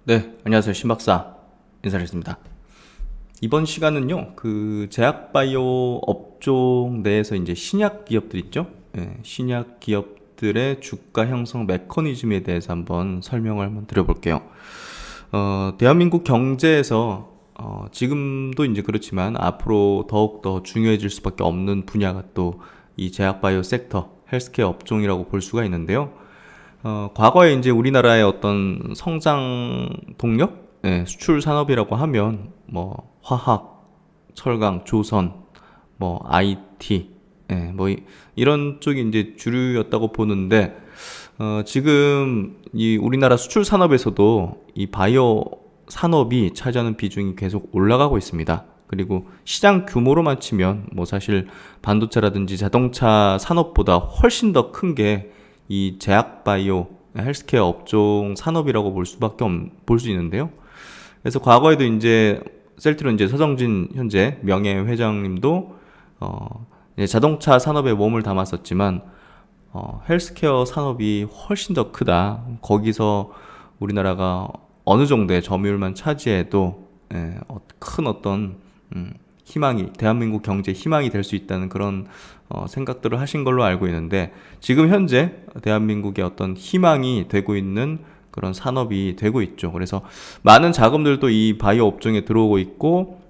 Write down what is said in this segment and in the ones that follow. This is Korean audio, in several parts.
네, 안녕하세요. 신박사 인사드리겠습니다. 이번 시간은요, 제약바이오 업종 내에서 이제 신약 기업들 있죠? 예, 신약 기업들의 주가 형성 메커니즘에 대해서 한번 설명을 드려볼게요. 대한민국 경제에서 지금도 이제 그렇지만 앞으로 더욱더 중요해질 수밖에 없는 분야가 또 이 제약바이오 섹터, 헬스케어 업종이라고 볼 수가 있는데요. 과거에 이제 우리나라의 어떤 성장 동력, 수출 산업이라고 하면 뭐 화학, 철강, 조선, 뭐 IT, 이런 쪽이 이제 주류였다고 보는데 지금 이 우리나라 수출 산업에서도 이 바이오 산업이 차지하는 비중이 계속 올라가고 있습니다. 그리고 시장 규모로만 치면 뭐 사실 반도체라든지 자동차 산업보다 훨씬 더 큰 게 이 제약 바이오 헬스케어 업종 산업이라고 볼 수 있는데요. 그래서 과거에도 이제 셀트리온 이제 서정진 현재 명예 회장님도 이제 자동차 산업에 몸을 담았었지만 헬스케어 산업이 훨씬 더 크다. 거기서 우리나라가 어느 정도의 점유율만 차지해도 큰 어떤 희망이 대한민국 경제 희망이 될 수 있다는 그런 생각들을 하신 걸로 알고 있는데 지금 현재 대한민국의 어떤 희망이 되고 있는 그런 산업이 되고 있죠. 그래서 많은 자금들도 이 바이오 업종에 들어오고 있고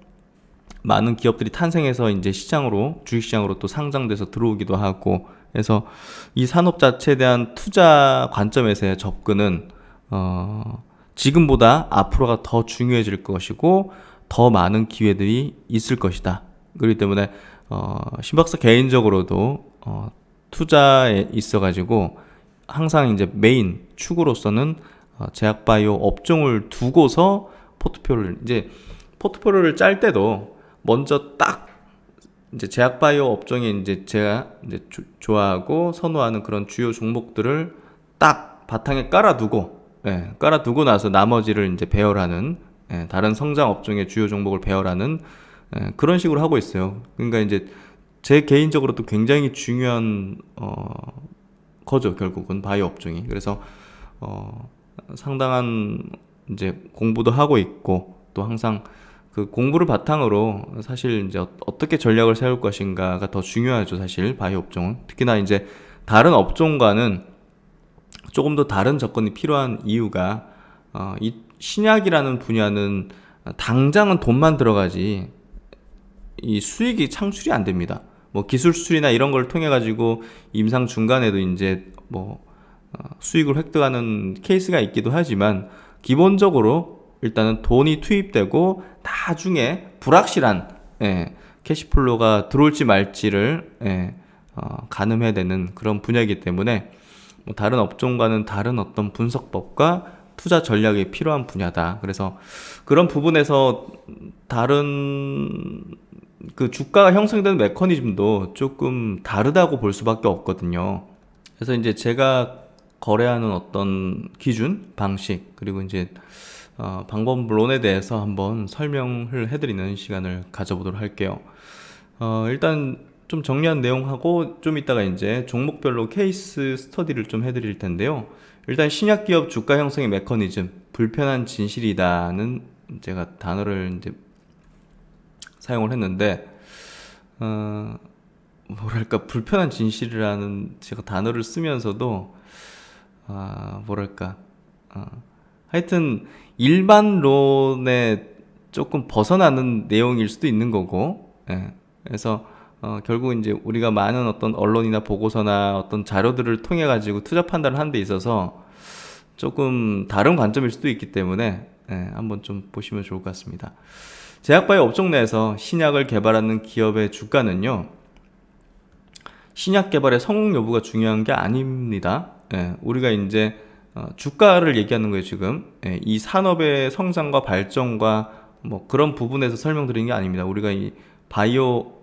많은 기업들이 탄생해서 이제 시장으로 주식시장으로 또 상장돼서 들어오기도 하고 그래서 이 산업 자체에 대한 투자 관점에서의 접근은 지금보다 앞으로가 더 중요해질 것이고 더 많은 기회들이 있을 것이다. 그렇기 때문에 신박사 개인적으로도 투자에 있어가지고 항상 이제 메인 축으로서는 제약바이오 업종을 두고서 포트폴리오를 짤 때도 먼저 딱 이제 제약바이오 업종에 이제 제가 이제 좋아하고 선호하는 그런 주요 종목들을 딱 바탕에 깔아두고 나서 나머지를 이제 배열하는 다른 성장 업종의 주요 종목을 배열하는 그런 식으로 하고 있어요. 그러니까 이제 제 개인적으로도 굉장히 중요한 거죠. 결국은 바이오 업종이. 그래서 상당한 이제 공부도 하고 있고 또 항상 그 공부를 바탕으로 사실 이제 어떻게 전략을 세울 것인가가 더 중요하죠. 사실 바이오 업종은 특히나 이제 다른 업종과는 조금 더 다른 접근이 필요한 이유가 이 신약이라는 분야는 당장은 돈만 들어가지 이 수익이 창출이 안 됩니다. 뭐 기술 수출이나 이런 걸 통해 가지고 임상 중간에도 이제 뭐 수익을 획득하는 케이스가 있기도 하지만 기본적으로 일단은 돈이 투입되고 나중에 불확실한 캐시플로우가 들어올지 말지를 가늠해야 되는 그런 분야이기 때문에 뭐 다른 업종과는 다른 어떤 분석법과 투자 전략이 필요한 분야다. 그래서 그런 부분에서 다른 그 주가가 형성되는 메커니즘도 조금 다르다고 볼 수밖에 없거든요. 그래서 이제 제가 거래하는 어떤 기준, 방식, 그리고 이제 방법론에 대해서 한번 설명을 해드리는 시간을 가져보도록 할게요. 일단 좀 정리한 내용하고 좀 이따가 이제 종목별로 케이스 스터디를 좀 해드릴 텐데요. 일단 신약기업 주가 형성의 메커니즘, 불편한 진실이다는 제가 단어를 이제 사용을 했는데, 뭐랄까, 불편한 진실이라는 제가 단어를 쓰면서도, 뭐랄까, 하여튼 일반론에 조금 벗어나는 내용일 수도 있는 거고, 그래서 결국 이제 우리가 많은 어떤 언론이나 보고서나 어떤 자료들을 통해 가지고 투자 판단을 하는 데 있어서 조금 다른 관점일 수도 있기 때문에 한번 좀 보시면 좋을 것 같습니다. 제약바이오 업종 내에서 신약을 개발하는 기업의 주가는요, 신약 개발의 성공 여부가 중요한 게 아닙니다. 우리가 이제 주가를 얘기하는 거예요, 지금. 이 산업의 성장과 발전과 뭐 그런 부분에서 설명드리는 게 아닙니다. 우리가 이 바이오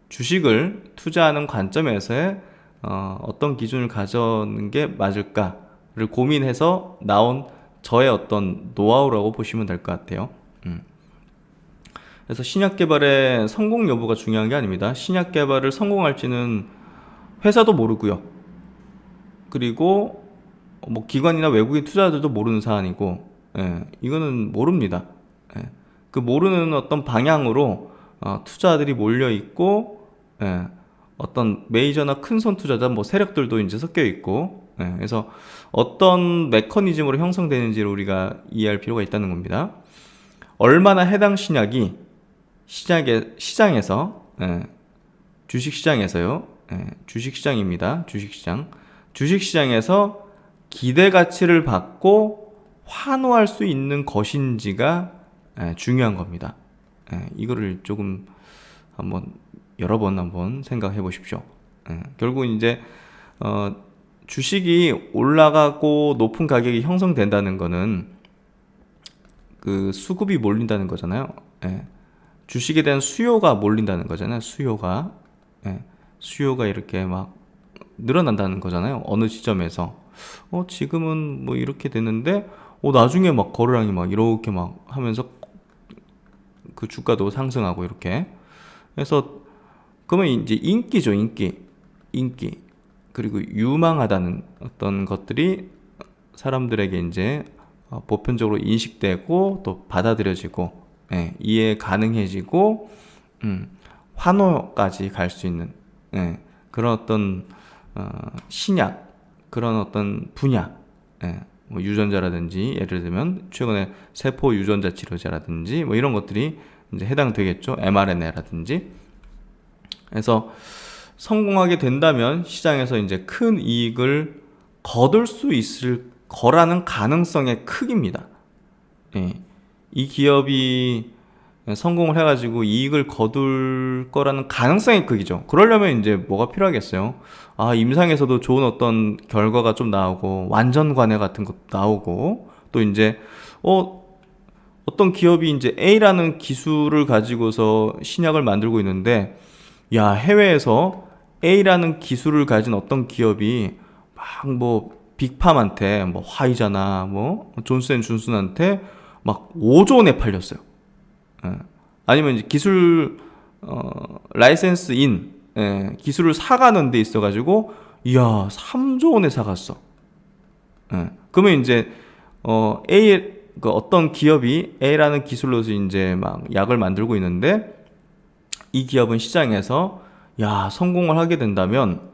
주식을 투자하는 관점에서의 어떤 기준을 가져는 게 맞을까를 고민해서 나온 저의 어떤 노하우라고 보시면 될 것 같아요. 그래서 신약 개발의 성공 여부가 중요한 게 아닙니다. 신약 개발을 성공할지는 회사도 모르고요. 그리고 뭐 기관이나 외국인 투자자들도 모르는 사안이고 이거는 모릅니다. 그 모르는 어떤 방향으로 투자들이 몰려 있고, 어떤 메이저나 큰 손 투자자 뭐 세력들도 이제 섞여 있고, 그래서 어떤 메커니즘으로 형성되는지를 우리가 이해할 필요가 있다는 겁니다. 얼마나 해당 신약이 시장에서, 주식시장에서요, 주식시장입니다. 주식시장에서 기대 가치를 받고 환호할 수 있는 것인지가 중요한 겁니다. 이거를 조금 여러 번 한번 생각해 보십시오. 결국 이제 주식이 올라가고 높은 가격이 형성된다는 거는 그 수급이 몰린다는 거잖아요. 주식에 대한 수요가 몰린다는 거잖아요. 수요가 이렇게 막 늘어난다는 거잖아요. 어느 지점에서 지금은 뭐 이렇게 됐는데 나중에 막 거래량이 막 이렇게 막 하면서 그 주가도 상승하고 이렇게. 그래서 그러면 이제 인기죠, 인기. 그리고 유망하다는 어떤 것들이 사람들에게 이제 보편적으로 인식되고 또 받아들여지고, 이해 가능해지고, 환호까지 갈 수 있는, 그런 어떤 신약, 그런 어떤 분야, 뭐 유전자라든지 예를 들면 최근에 세포 유전자 치료제라든지 뭐 이런 것들이 이제 해당되겠죠. mRNA라든지. 그래서 성공하게 된다면 시장에서 이제 큰 이익을 거둘 수 있을 거라는 가능성의 크기입니다. 이 기업이 성공을 해가지고 이익을 거둘 거라는 가능성의 크기죠. 그러려면 이제 뭐가 필요하겠어요? 임상에서도 좋은 어떤 결과가 좀 나오고, 완전 관해 같은 것도 나오고, 또 이제, 어떤 기업이 이제 A라는 기술을 가지고서 신약을 만들고 있는데, 야, 해외에서 A라는 기술을 가진 어떤 기업이 막 뭐, 빅팜한테, 뭐, 화이자나 뭐, 존슨앤존슨한테 막 5조 원에 팔렸어요. 아니면 이제 기술 라이센스인 기술을 사가는 데 있어가지고 이야 3조 원에 사갔어. 그러면 이제 A 그 어떤 기업이 A라는 기술로서 이제 막 약을 만들고 있는데 이 기업은 시장에서 야 성공을 하게 된다면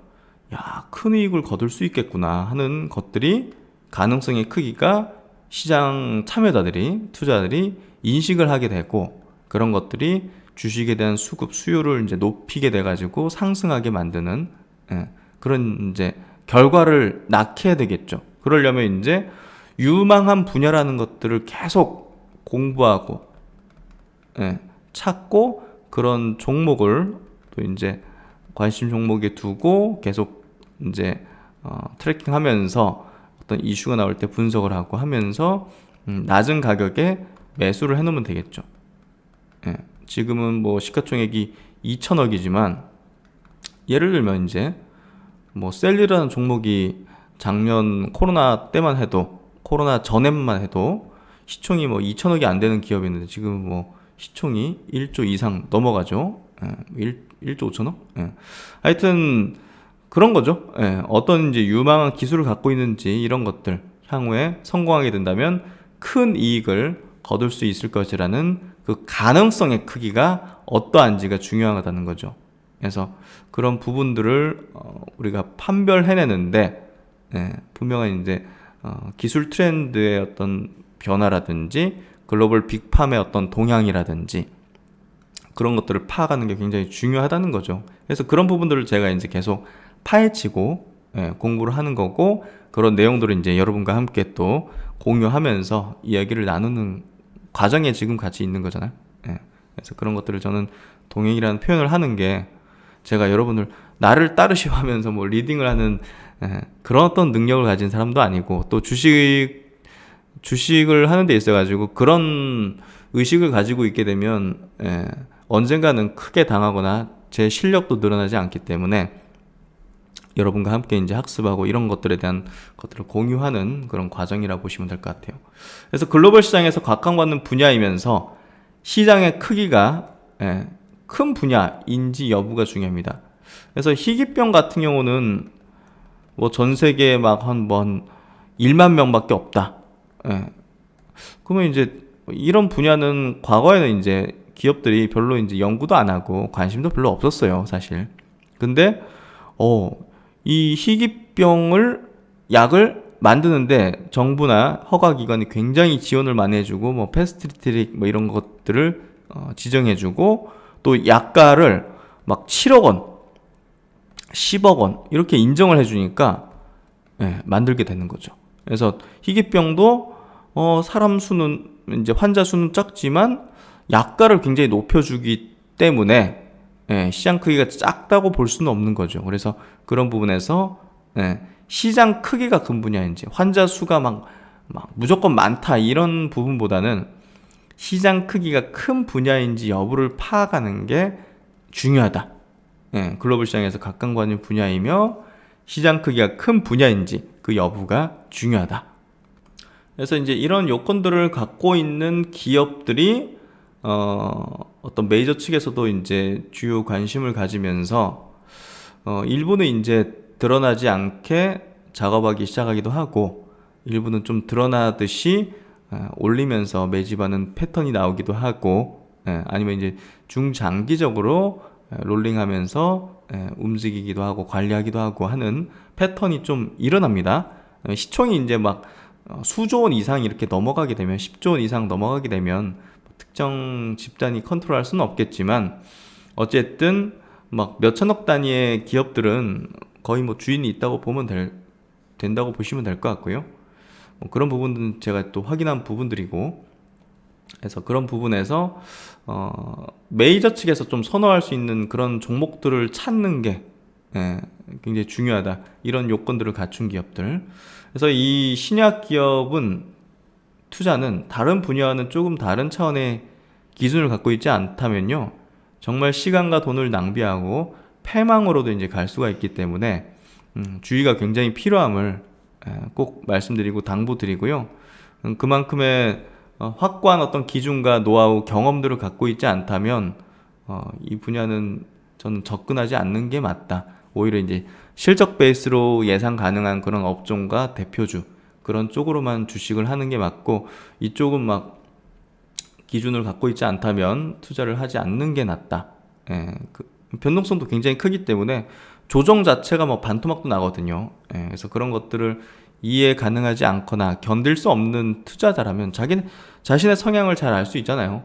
야 큰 이익을 거둘 수 있겠구나 하는 것들이 가능성의 크기가 시장 참여자들이 투자자들이 인식을 하게 되고 그런 것들이 주식에 대한 수요를 이제 높이게 돼가지고 상승하게 만드는 그런 이제 결과를 낳게 되겠죠. 그러려면 이제 유망한 분야라는 것들을 계속 공부하고 찾고 그런 종목을 또 이제 관심 종목에 두고 계속 이제 트래킹하면서 어떤 이슈가 나올 때 분석을 하고 하면서 낮은 가격에 매수를 해놓으면 되겠죠. 지금은 뭐 시가총액이 2천억이지만 예를 들면 이제 뭐 셀리라는 종목이 작년 코로나 때만 해도 코로나 전에만 해도 시총이 뭐 2천억이 안 되는 기업이었는데 지금 뭐 시총이 1조 이상 넘어가죠. 1조 5천억? 하여튼 그런 거죠. 어떤 이제 유망한 기술을 갖고 있는지 이런 것들 향후에 성공하게 된다면 큰 이익을 거둘 수 있을 것이라는 그 가능성의 크기가 어떠한지가 중요하다는 거죠. 그래서 그런 부분들을 우리가 판별해내는데 분명한 이제 기술 트렌드의 어떤 변화라든지 글로벌 빅팜의 어떤 동향이라든지 그런 것들을 파악하는 게 굉장히 중요하다는 거죠. 그래서 그런 부분들을 제가 이제 계속 파헤치고 공부를 하는 거고 그런 내용들을 이제 여러분과 함께 또 공유하면서 이야기를 나누는 과정에 지금 같이 있는 거잖아요. 그래서 그런 것들을 저는 동행이라는 표현을 하는 게 제가 여러분을 나를 따르시오 하면서 뭐 리딩을 하는 그런 어떤 능력을 가진 사람도 아니고 또 주식을 하는 데 있어가지고 그런 의식을 가지고 있게 되면 언젠가는 크게 당하거나 제 실력도 늘어나지 않기 때문에 여러분과 함께 이제 학습하고 이런 것들에 대한 것들을 공유하는 그런 과정이라고 보시면 될 것 같아요. 그래서 글로벌 시장에서 각광받는 분야이면서 시장의 크기가 큰 분야인지 여부가 중요합니다. 그래서 희귀병 같은 경우는 뭐 전 세계에 막 한 1만 명밖에 없다. 그러면 이제 이런 분야는 과거에는 이제 기업들이 별로 이제 연구도 안 하고 관심도 별로 없었어요, 사실. 근데 어, 이 희귀병을 약을 만드는데 정부나 허가기관이 굉장히 지원을 많이 해주고 뭐 패스트트릭 뭐 이런 것들을 지정해주고 또 약가를 막 7억 원, 10억 원 이렇게 인정을 해주니까 만들게 되는 거죠. 그래서 희귀병도 사람 수는 이제 환자 수는 작지만 약가를 굉장히 높여주기 때문에 시장 크기가 작다고 볼 수는 없는 거죠. 그래서 그런 부분에서 시장 크기가 큰 분야인지 환자 수가 막 무조건 많다 이런 부분보다는 시장 크기가 큰 분야인지 여부를 파악하는 게 중요하다. 글로벌 시장에서 각광받는 분야이며 시장 크기가 큰 분야인지 그 여부가 중요하다. 그래서 이제 이런 요건들을 갖고 있는 기업들이 어떤 메이저 측에서도 이제 주요 관심을 가지면서 일부는 이제 드러나지 않게 작업하기 시작하기도 하고 일부는 좀 드러나듯이 올리면서 매집하는 패턴이 나오기도 하고 아니면 이제 중장기적으로 롤링하면서 움직이기도 하고 관리하기도 하고 하는 패턴이 좀 일어납니다. 시총이 이제 막 수조 원 이상 이렇게 넘어가게 되면 10조 원 이상 넘어가게 되면 특정 집단이 컨트롤할 수는 없겠지만 어쨌든 막 몇천억 단위의 기업들은 거의 뭐 주인이 있다고 보면 된다고 보시면 될 것 같고요. 그런 부분은 제가 또 확인한 부분들이고 그래서 그런 부분에서 메이저 측에서 좀 선호할 수 있는 그런 종목들을 찾는 게 굉장히 중요하다. 이런 요건들을 갖춘 기업들. 그래서 이 신약 기업은 투자는 다른 분야와는 조금 다른 차원의 기준을 갖고 있지 않다면요. 정말 시간과 돈을 낭비하고 패망으로도 이제 갈 수가 있기 때문에 주의가 굉장히 필요함을 꼭 말씀드리고 당부드리고요. 그만큼의 확고한 어떤 기준과 노하우, 경험들을 갖고 있지 않다면 이 분야는 저는 접근하지 않는 게 맞다. 오히려 이제 실적 베이스로 예상 가능한 그런 업종과 대표주 그런 쪽으로만 주식을 하는 게 맞고 이쪽은 막 기준을 갖고 있지 않다면 투자를 하지 않는 게 낫다. 그 변동성도 굉장히 크기 때문에 조정 자체가 뭐 반토막도 나거든요. 그래서 그런 것들을 이해 가능하지 않거나 견딜 수 없는 투자자라면 자신의 성향을 잘 알 수 있잖아요.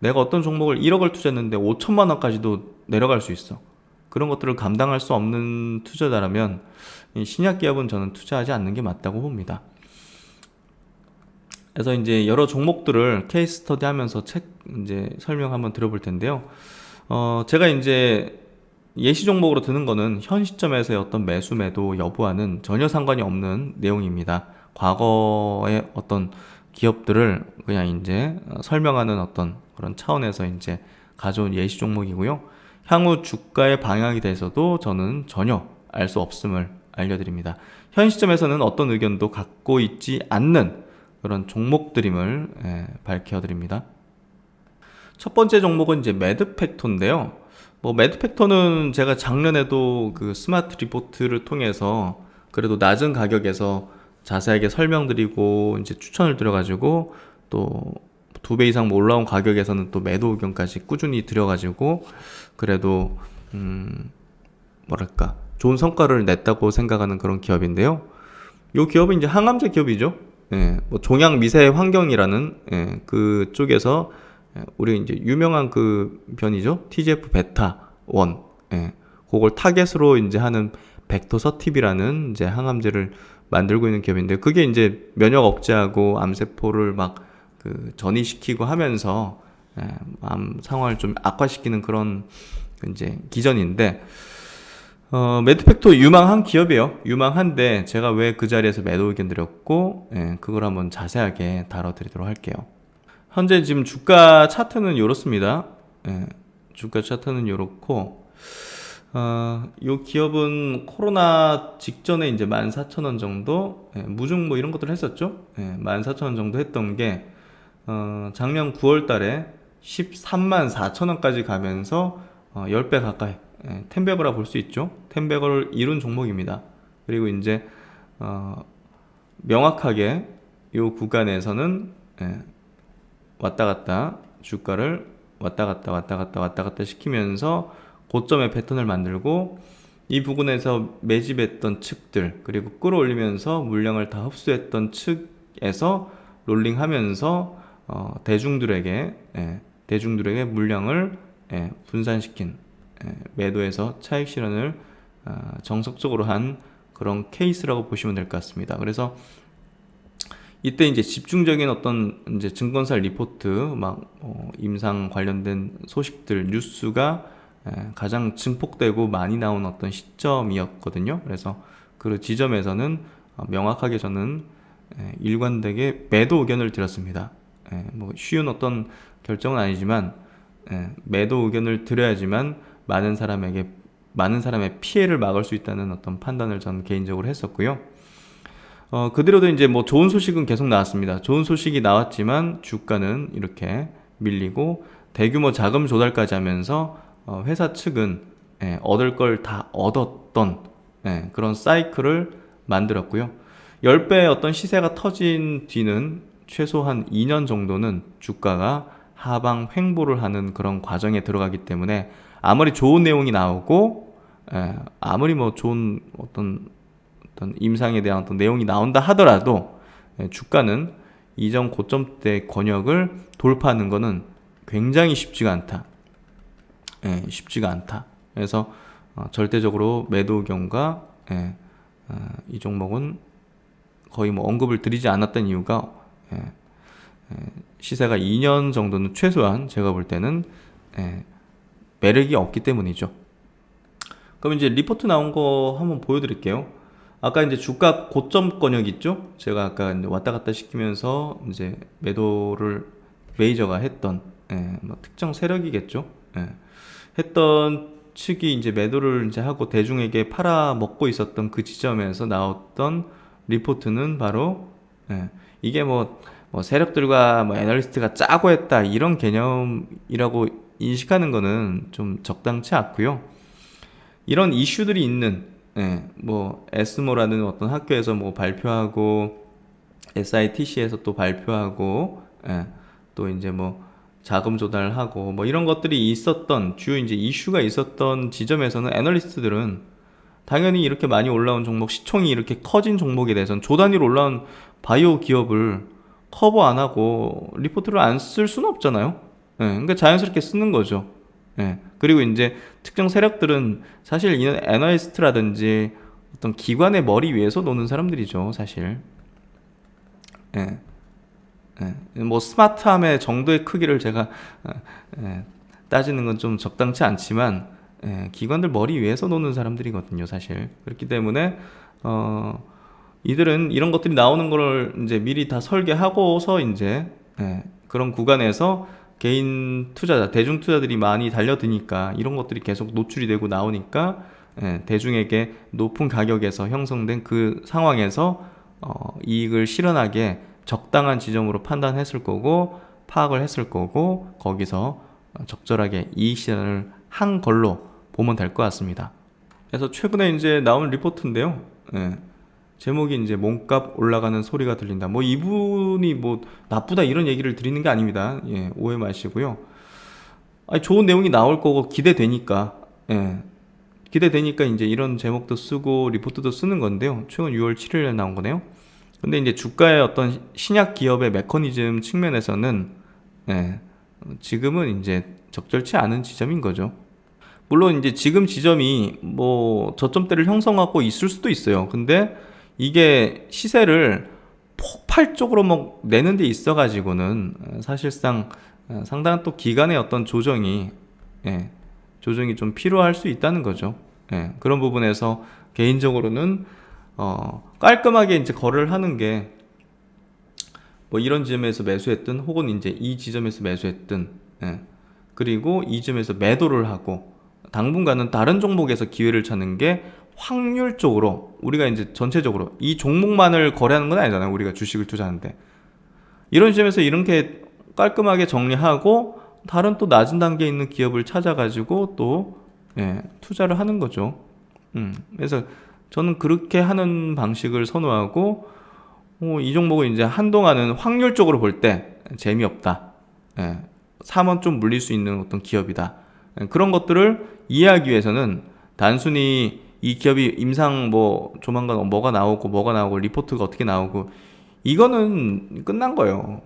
내가 어떤 종목을 1억을 투자했는데 5천만 원까지도 내려갈 수 있어. 그런 것들을 감당할 수 없는 투자자라면 이 신약 기업은 저는 투자하지 않는 게 맞다고 봅니다. 그래서 이제 여러 종목들을 케이스 스터디 하면서 책 이제 설명 한번 들어볼 텐데요. 제가 이제 예시 종목으로 드는 거는 현 시점에서의 어떤 매수 매도 여부와는 전혀 상관이 없는 내용입니다. 과거의 어떤 기업들을 그냥 이제 설명하는 어떤 그런 차원에서 이제 가져온 예시 종목이고요. 향후 주가의 방향에 대해서도 저는 전혀 알 수 없음을 알려드립니다. 현 시점에서는 어떤 의견도 갖고 있지 않는 그런 종목들임을 밝혀드립니다. 첫 번째 종목은 이제 매드팩토인데요. 뭐 매드팩토는 제가 작년에도 그 스마트 리포트를 통해서 그래도 낮은 가격에서 자세하게 설명드리고 이제 추천을 드려가지고 또 2배 이상 올라온 가격에서는 또 매도 의견까지 꾸준히 드려가지고 그래도 뭐랄까 좋은 성과를 냈다고 생각하는 그런 기업인데요. 이 기업은 이제 항암제 기업이죠. 뭐 종양 미세 환경이라는 그쪽에서 우리 이제 유명한 그 변이죠. TGF 베타 1. 그걸 타겟으로 이제 하는 벡토서팁이라는 이제 항암제를 만들고 있는 기업인데 그게 이제 면역 억제하고 암세포를 막 그 전이시키고 하면서 암 상황을 좀 악화시키는 그런 이제 기전인데 매드팩토 유망한 기업이에요. 유망한데 제가 왜 그 자리에서 매도 의견 드렸고 그걸 한번 자세하게 다뤄드리도록 할게요. 현재 지금 주가 차트는 이렇습니다. 주가 차트는 이렇고 이 기업은 코로나 직전에 이제 14,000원 정도 무중 뭐 이런 것들을 했었죠. 14,000원 정도 했던 게 작년 9월 달에 134,000원까지 가면서 10배 가까이 텐베거라 볼 수 있죠. 텐베거를 이룬 종목입니다. 그리고 이제 명확하게 이 구간에서는 예, 왔다 갔다 주가를 왔다 갔다 왔다 갔다 왔다 갔다 시키면서 고점의 패턴을 만들고 이 부분에서 매집했던 측들 그리고 끌어올리면서 물량을 다 흡수했던 측에서 롤링하면서 대중들에게 물량을 분산시킨 매도에서 차익 실현을 정석적으로 한 그런 케이스라고 보시면 될 것 같습니다. 그래서 이때 이제 집중적인 어떤 이제 증권사 리포트 임상 관련된 소식들 뉴스가 가장 증폭되고 많이 나온 어떤 시점이었거든요. 그래서 그 지점에서는 명확하게 저는 일관되게 매도 의견을 드렸습니다. 뭐 쉬운 어떤 결정은 아니지만 매도 의견을 드려야지만 많은 사람의 피해를 막을 수 있다는 어떤 판단을 저는 개인적으로 했었고요. 그대로도 이제 뭐 좋은 소식은 계속 나왔습니다. 좋은 소식이 나왔지만 주가는 이렇게 밀리고 대규모 자금 조달까지 하면서 회사 측은 얻을 걸 다 얻었던 그런 사이클을 만들었고요. 10배의 어떤 시세가 터진 뒤는 최소한 2년 정도는 주가가 하방 횡보를 하는 그런 과정에 들어가기 때문에 아무리 좋은 내용이 나오고 아무리 뭐 좋은 어떤 임상에 대한 어떤 내용이 나온다 하더라도 주가는 이전 고점대 권역을 돌파하는 것은 굉장히 쉽지가 않다. 쉽지가 않다. 그래서 절대적으로 매도 의견과 이 종목은 거의 뭐 언급을 드리지 않았던 이유가 시세가 2년 정도는 최소한 제가 볼 때는 매력이 없기 때문이죠. 그럼 이제 리포트 나온 거 한번 보여드릴게요. 아까 이제 주가 고점 권역 있죠? 제가 아까 이제 왔다 갔다 시키면서 이제 매도를 메이저가 했던 뭐 특정 세력이겠죠? 했던 측이 이제 매도를 이제 하고 대중에게 팔아 먹고 있었던 그 지점에서 나왔던 리포트는 바로 이게 뭐 세력들과 뭐 애널리스트가 짜고 했다 이런 개념이라고 인식하는 거는 좀 적당치 않고요. 이런 이슈들이 있는 뭐 에스모라는 어떤 학교에서 뭐 발표하고 SITC에서 또 발표하고 또 이제 뭐 자금 조달하고 뭐 이런 것들이 있었던 주요 이제 이슈가 있었던 지점에서는 애널리스트들은 당연히 이렇게 많이 올라온 종목 시총이 이렇게 커진 종목에 대해서는 조 단위로 올라온 바이오 기업을 커버 안 하고 리포트를 안 쓸 수는 없잖아요. 그러니까 자연스럽게 쓰는 거죠. 그리고 이제 특정 세력들은 사실 이런 애널리스트라든지 어떤 기관의 머리 위에서 노는 사람들이죠, 사실. 뭐 스마트함의 정도의 크기를 제가 따지는 건 좀 적당치 않지만 기관들 머리 위에서 노는 사람들이거든요, 사실. 그렇기 때문에 이들은 이런 것들이 나오는 걸 이제 미리 다 설계하고서 이제 그런 구간에서 개인 투자자, 대중 투자들이 많이 달려드니까 이런 것들이 계속 노출이 되고 나오니까 대중에게 높은 가격에서 형성된 그 상황에서 이익을 실현하게 적당한 지점으로 판단했을 거고 파악을 했을 거고 거기서 적절하게 이익 실현을 한 걸로 보면 될 것 같습니다. 그래서 최근에 이제 나온 리포트인데요. 제목이 이제 몸값 올라가는 소리가 들린다. 뭐 이분이 뭐 나쁘다 이런 얘기를 드리는 게 아닙니다. 오해 마시고요. 아니, 좋은 내용이 나올 거고 기대되니까 기대되니까 이제 이런 제목도 쓰고 리포트도 쓰는 건데요. 최근 6월 7일에 나온 거네요. 근데 이제 주가의 어떤 신약 기업의 메커니즘 측면에서는 지금은 이제 적절치 않은 지점인 거죠. 물론 이제 지금 지점이 뭐 저점대를 형성하고 있을 수도 있어요. 근데 이게 시세를 폭발적으로 뭐 내는 데 있어 가지고는 사실상 상당한 또 기간의 어떤 조정이 좀 필요할 수 있다는 거죠. 그런 부분에서 개인적으로는 깔끔하게 이제 거래를 하는 게 뭐 이런 지점에서 매수했든 혹은 이제 이 지점에서 매수했든 그리고 이 지점에서 매도를 하고 당분간은 다른 종목에서 기회를 찾는 게 확률적으로 우리가 이제 전체적으로 이 종목만을 거래하는 건 아니잖아요. 우리가 주식을 투자하는데 이런 지점에서 이렇게 깔끔하게 정리하고 다른 또 낮은 단계에 있는 기업을 찾아가지고 또 투자를 하는 거죠. 그래서 저는 그렇게 하는 방식을 선호하고 이 종목은 이제 한동안은 확률적으로 볼 때 재미없다. 예, 사면 좀 물릴 수 있는 어떤 기업이다. 예, 그런 것들을 이해하기 위해서는 단순히 이 기업이 임상 뭐 조만간 뭐가 나오고 리포트가 어떻게 나오고 이거는 끝난 거예요.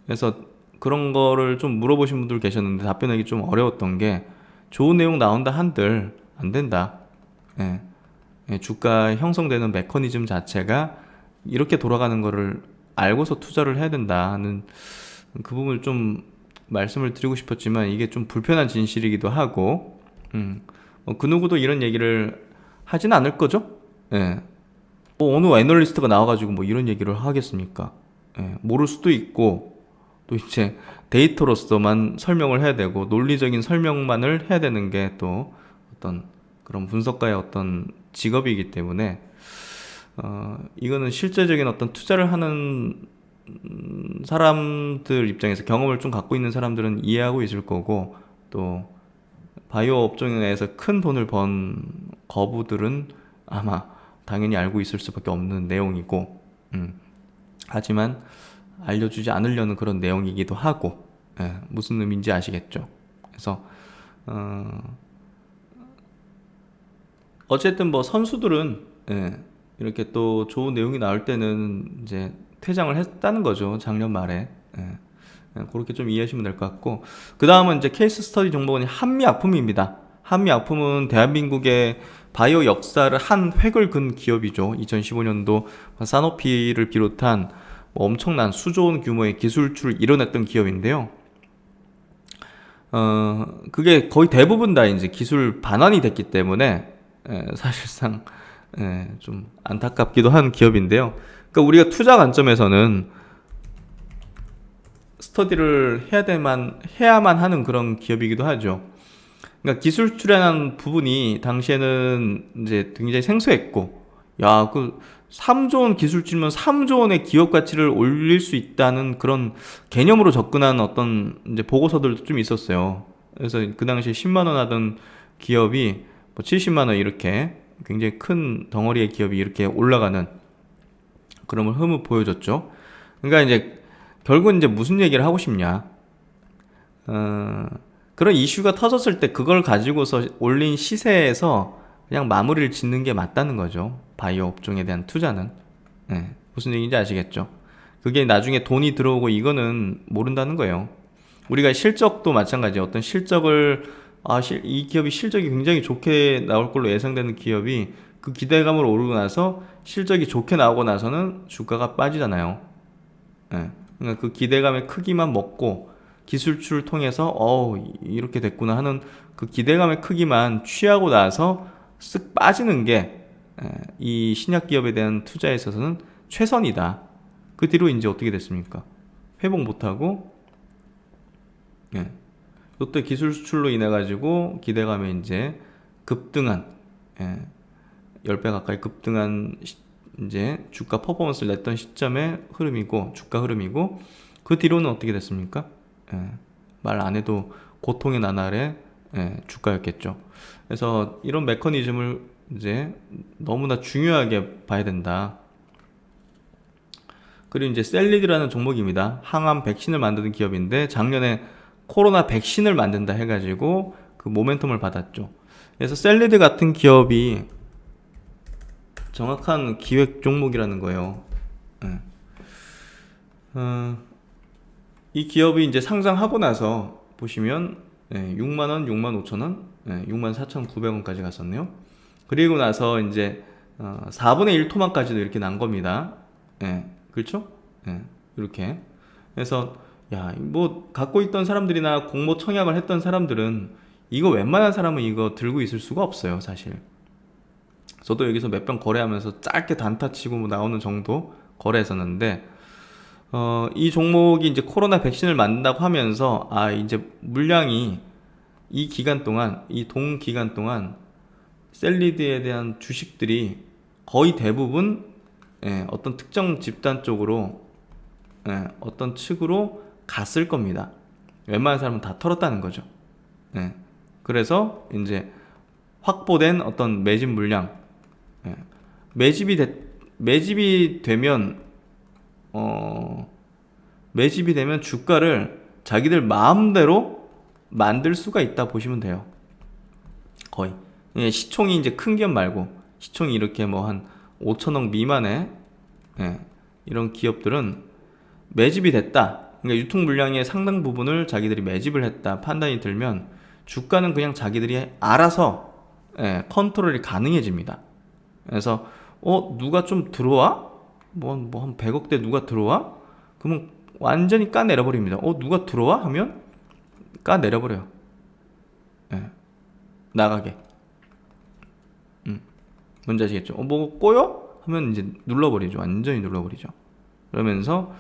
그래서 그런 거를 좀 물어보신 분들 계셨는데 답변하기 좀 어려웠던 게 좋은 내용 나온다 한들 안 된다. 예. 예, 주가 형성되는 메커니즘 자체가 이렇게 돌아가는 거를 알고서 투자를 해야 된다는 그 부분을 좀 말씀을 드리고 싶었지만 이게 좀 불편한 진실이기도 하고 그 누구도 이런 얘기를 하진 않을 거죠. 예. 뭐 어느 애널리스트가 나와가지고 뭐 이런 얘기를 하겠습니까? 예, 모를 수도 있고 또 이제 데이터로서만 설명을 해야 되고 논리적인 설명만을 해야 되는 게 또 어떤 그런 분석가의 어떤 직업이기 때문에 이거는 실제적인 어떤 투자를 하는 사람들 입장에서 경험을 좀 갖고 있는 사람들은 이해하고 있을 거고 또 바이오 업종에 내에서 큰 돈을 번 거부들은 아마 당연히 알고 있을 수밖에 없는 내용이고 하지만 알려주지 않으려는 그런 내용이기도 하고 예, 무슨 의미인지 아시겠죠? 그래서 어쨌든 뭐 선수들은 예, 이렇게 또 좋은 내용이 나올 때는 이제 퇴장을 했다는 거죠. 작년 말에. 예. 그렇게 좀 이해하시면 될 것 같고 그 다음은 이제 케이스 스터디 종목은 한미약품입니다. 한미약품은 대한민국의 바이오 역사를 한 획을 그은 기업이죠. 2015년도 사노피를 비롯한 뭐 엄청난 수조 원 규모의 기술출을 이뤄냈던 기업인데요. 그게 거의 대부분 다 이제 기술 반환이 됐기 때문에 사실상 좀 안타깝기도 한 기업인데요. 그러니까 우리가 투자 관점에서는 스터디를 해야만 하는 그런 기업이기도 하죠. 그러니까 기술 출연한 부분이 당시에는 이제 굉장히 생소했고, 야, 그 3조 원 기술주면 3조 원의 기업 가치를 올릴 수 있다는 그런 개념으로 접근한 어떤 이제 보고서들도 좀 있었어요. 그래서 그 당시에 10만 원 하던 기업이 뭐 70만 원 이렇게 굉장히 큰 덩어리의 기업이 이렇게 올라가는 그런 걸 흐뭇 보여줬죠. 그러니까 이제 결국은 이제 무슨 얘기를 하고 싶냐. 그런 이슈가 터졌을 때 그걸 가지고서 올린 시세에서 그냥 마무리를 짓는 게 맞다는 거죠. 바이오 업종에 대한 투자는. 네, 무슨 얘기인지 아시겠죠? 그게 나중에 돈이 들어오고 이거는 모른다는 거예요. 우리가 실적도 마찬가지예요. 어떤 실적을 이 기업이 실적이 굉장히 좋게 나올 걸로 예상되는 기업이 그 기대감으로 오르고 나서 실적이 좋게 나오고 나서는 주가가 빠지잖아요. 네. 그러니까 그 기대감의 크기만 먹고 기술출을 통해서 이렇게 됐구나 하는 그 기대감의 크기만 취하고 나서 쓱 빠지는 게 이 신약 기업에 대한 투자에 있어서는 최선이다. 그 뒤로 이제 어떻게 됐습니까? 회복 못하고 롯데 기술 수출로 인해 가지고 기대감에 이제 급등한 10배 가까이 급등한 이제 주가 퍼포먼스를 냈던 시점의 흐름이고 주가 흐름이고 그 뒤로는 어떻게 됐습니까? 말 안 해도 고통의 나날의 주가였겠죠. 그래서 이런 메커니즘을 이제 너무나 중요하게 봐야 된다. 그리고 이제 셀리드라는 종목입니다. 항암 백신을 만드는 기업인데 작년에 코로나 백신을 만든다 해가지고 그 모멘텀을 받았죠. 그래서 셀리드 같은 기업이 정확한 기획 종목이라는 거예요. 이 기업이 이제 상장하고 나서 보시면 6만원, 6만 5천원, 6만 4,900원까지 갔었네요. 그리고 나서 이제 4분의 1 토막까지도 이렇게 난 겁니다. 그렇죠? 이렇게. 그래서 뭐 갖고 있던 사람들이나 공모 청약을 했던 사람들은 이거 웬만한 사람은 이거 들고 있을 수가 없어요, 사실. 저도 여기서 몇 병 거래하면서 짧게 단타 치고 뭐 나오는 정도 거래했었는데 이 종목이 이제 코로나 백신을 만든다고 하면서 이제 물량이 이 기간 동안 이 동기간 동안 셀리드에 대한 주식들이 거의 대부분 어떤 특정 집단 쪽으로 어떤 측으로 갔을 겁니다. 웬만한 사람은 다 털었다는 거죠. 그래서 이제 확보된 어떤 매집 물량 매집이 되면 주가를 자기들 마음대로 만들 수가 있다 보시면 돼요. 거의. 예, 시총이 이제 큰 기업 말고 시총이 이렇게 뭐 한 5천억 미만의 예, 이런 기업들은 매집이 됐다. 그러니까 유통 물량의 상당 부분을 자기들이 매집을 했다 판단이 들면 주가는 그냥 자기들이 알아서 예, 컨트롤이 가능해집니다. 그래서 누가 좀 들어와? 뭐 한 100억대 누가 들어와? 그러면 완전히 까 내려버립니다. 누가 들어와? 하면 까 내려버려요. 예, 나가게. 뭔지 아시겠죠? 뭐 꼬여? 하면 이제 눌러버리죠. 완전히 눌러버리죠. 그러면서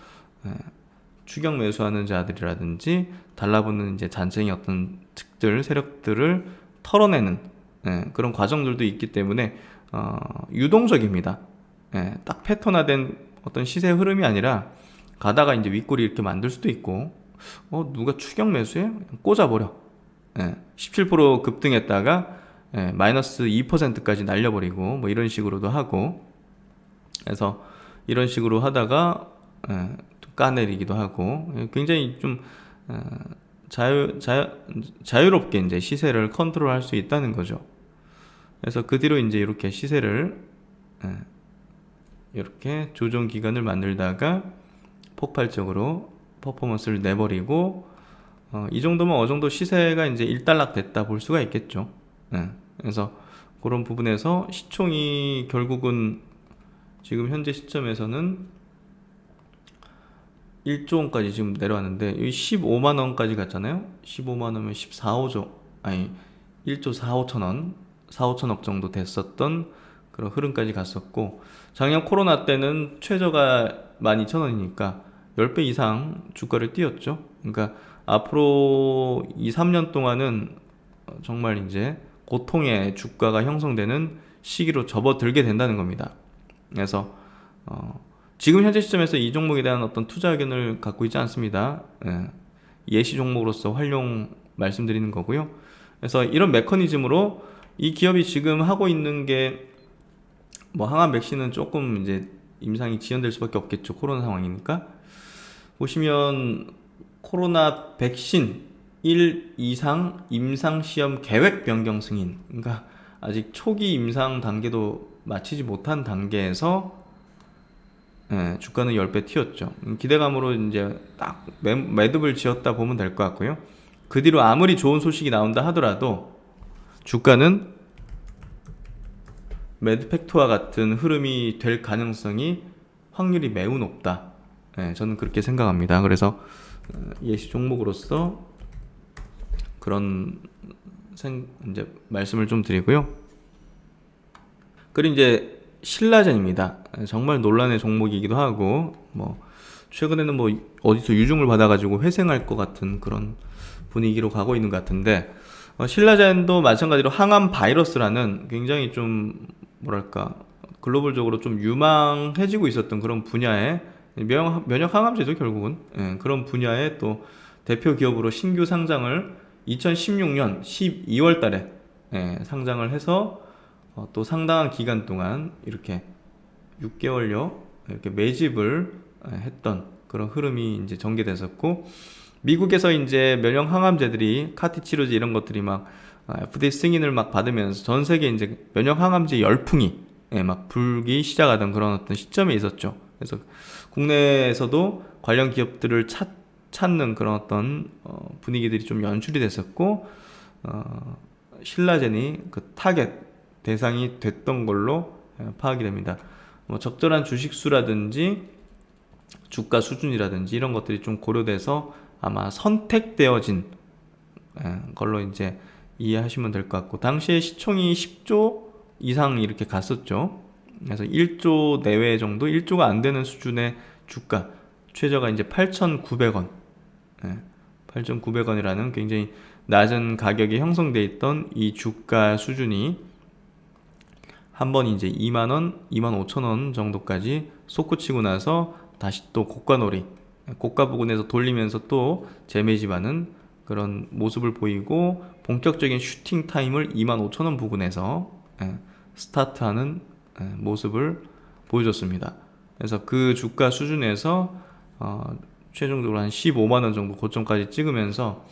추격 매수하는 자들이라든지 달라붙는 이제 잔챙이 어떤 특들 세력들을 털어내는 그런 과정들도 있기 때문에 유동적입니다. 딱 패턴화된 어떤 시세 흐름이 아니라 가다가 이제 윗골이 이렇게 만들 수도 있고 누가 추격 매수해? 꽂아버려. 17% 급등했다가 마이너스 2%까지 날려버리고 뭐 이런 식으로도 하고, 그래서 이런 식으로 하다가 까내리기도 하고 굉장히 좀 자유롭게 이제 시세를 컨트롤할 수 있다는 거죠. 그래서 그 뒤로 이제 이렇게 시세를 이렇게 조정 기간을 만들다가 폭발적으로 퍼포먼스를 내버리고 이 정도면 어느 정도 시세가 이제 일단락 됐다 볼 수가 있겠죠. 그래서 그런 부분에서 시총이 결국은 지금 현재 시점에서는 1조 원까지 지금 내려왔는데 여기 15만 원까지 갔잖아요. 15만 원이면 14, 5조 아니 1조 4, 5천 원 4, 5천억 정도 됐었던 그런 흐름까지 갔었고, 작년 코로나 때는 최저가 12,000원이니까 10배 이상 주가를 띄웠죠. 그러니까 앞으로 2, 3년 동안은 정말 이제 고통의 주가가 형성되는 시기로 접어들게 된다는 겁니다. 그래서 지금 현재 시점에서 이 종목에 대한 어떤 투자 의견을 갖고 있지 않습니다. 예시 종목으로서 활용 말씀드리는 거고요. 그래서 이런 메커니즘으로 이 기업이 지금 하고 있는 게 뭐 항암 백신은 조금 이제 임상이 지연될 수밖에 없겠죠. 코로나 상황이니까. 보시면 코로나 백신 1 이상 임상 시험 계획 변경 승인. 그러니까 아직 초기 임상 단계도 마치지 못한 단계에서 주가는 10배 튀었죠. 기대감으로 이제 딱 매듭을 지었다 보면 될 것 같고요. 그 뒤로 아무리 좋은 소식이 나온다 하더라도 주가는 매드팩트와 같은 흐름이 될 가능성이 확률이 매우 높다. 저는 그렇게 생각합니다. 그래서 예시 종목으로서 그런 이제 말씀을 좀 드리고요. 그리고 이제 신라젠입니다. 정말 논란의 종목이기도 하고 뭐 최근에는 뭐 어디서 유중을 받아가지고 회생할 것 같은 그런 분위기로 가고 있는 것 같은데, 신라젠도 마찬가지로 항암 바이러스라는 굉장히 좀 뭐랄까 글로벌적으로 좀 유망해지고 있었던 그런 분야의 면역 항암제죠. 결국은 그런 분야의 또 대표 기업으로 신규 상장을 2016년 12월 달에 상장을 해서 또 상당한 기간 동안 이렇게 6개월여 이렇게 매집을 했던 그런 흐름이 이제 전개됐었고, 미국에서 이제 면역 항암제들이 카티 치료제 이런 것들이 막 FDA 승인을 막 받으면서 전 세계 이제 면역 항암제 열풍이 막 불기 시작하던 그런 어떤 시점에 있었죠. 그래서 국내에서도 관련 기업들을 찾는 그런 어떤 분위기들이 좀 연출이 됐었고, 신라젠이 그 타겟 대상이 됐던 걸로 파악이 됩니다. 뭐 적절한 주식수라든지 주가 수준이라든지 이런 것들이 좀 고려돼서 아마 선택되어진 걸로 이제 이해하시면 될 것 같고, 당시에 시총이 10조 이상 이렇게 갔었죠. 그래서 1조 내외 정도, 1조가 안 되는 수준의 주가, 최저가 이제 8,900원, 8,900원이라는 굉장히 낮은 가격이 형성돼 있던 이 주가 수준이 한번 이제 2만원, 25,000원 정도까지 솟구치고 나서 다시 또 고가놀이, 고가 부근에서 돌리면서 또 재매집하는 그런 모습을 보이고, 본격적인 슈팅 타임을 25,000원 부근에서 스타트하는 모습을 보여줬습니다. 그래서 그 주가 수준에서 최종적으로 한 15만 원 정도 고점까지 찍으면서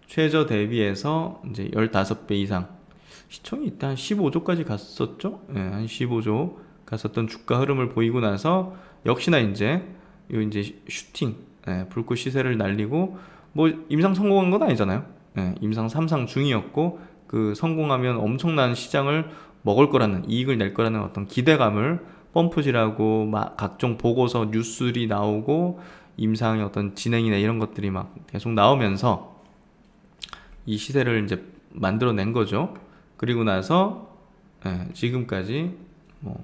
최저 대비해서 이제 15배 이상 시총이 이때 한 15조까지 갔었죠. 예, 한 15조 갔었던 주가 흐름을 보이고 나서 역시나 이제 슈팅, 예, 불꽃 시세를 날리고 뭐 임상 성공한 건 아니잖아요. 예, 임상 3상 중이었고 그 성공하면 엄청난 시장을 먹을 거라는, 이익을 낼 거라는 어떤 기대감을 펌프질하고 막 각종 보고서 뉴스들이 나오고 임상의 어떤 진행이나 이런 것들이 막 계속 나오면서 이 시세를 이제 만들어낸 거죠. 그리고 나서 지금까지 뭐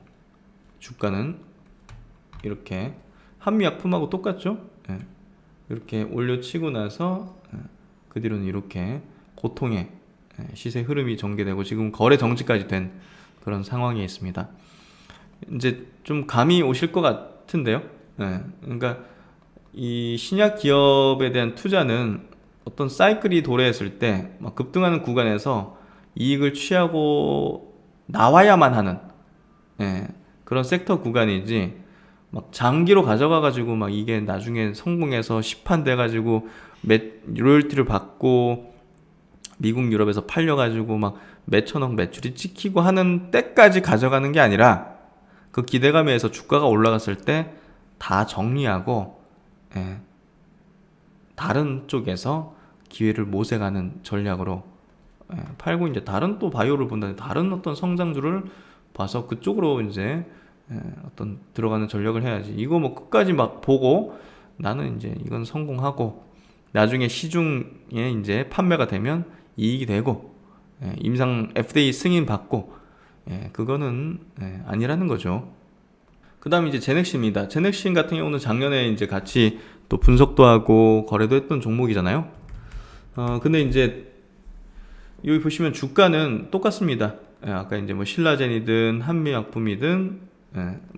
주가는 이렇게 한미약품하고 똑같죠. 이렇게 올려치고 나서 그 뒤로는 이렇게 고통의 시세 흐름이 전개되고 지금 거래 정지까지 된 그런 상황에 있습니다. 이제 좀 감이 오실 것 같은데요. 그러니까 이 신약 기업에 대한 투자는 어떤 사이클이 도래했을 때 막 급등하는 구간에서 이익을 취하고 나와야만 하는 그런 섹터 구간이지, 막 장기로 가져가 가지고 막 이게 나중에 성공해서 시판돼 가지고 로열티를 받고 미국 유럽에서 팔려 가지고 막 몇천억 매출이 찍히고 하는 때까지 가져가는 게 아니라 그 기대감에서 주가가 올라갔을 때 다 정리하고 다른 쪽에서 기회를 모색하는 전략으로 팔고, 이제 다른 또 바이오를 본다는 다른 어떤 성장주를 봐서 그쪽으로 이제 어떤 들어가는 전략을 해야지. 이거 뭐 끝까지 막 보고 나는 이제 이건 성공하고 나중에 시중에 이제 판매가 되면 이익이 되고 임상 FDA 승인 받고 그거는 아니라는 거죠. 그 다음에 이제 제넥시입니다. 제넥시 같은 경우는 작년에 이제 같이 또 분석도 하고 거래도 했던 종목이잖아요. 근데 이제 여기 보시면 주가는 똑같습니다. 아까 이제 뭐 신라젠이든 한미약품이든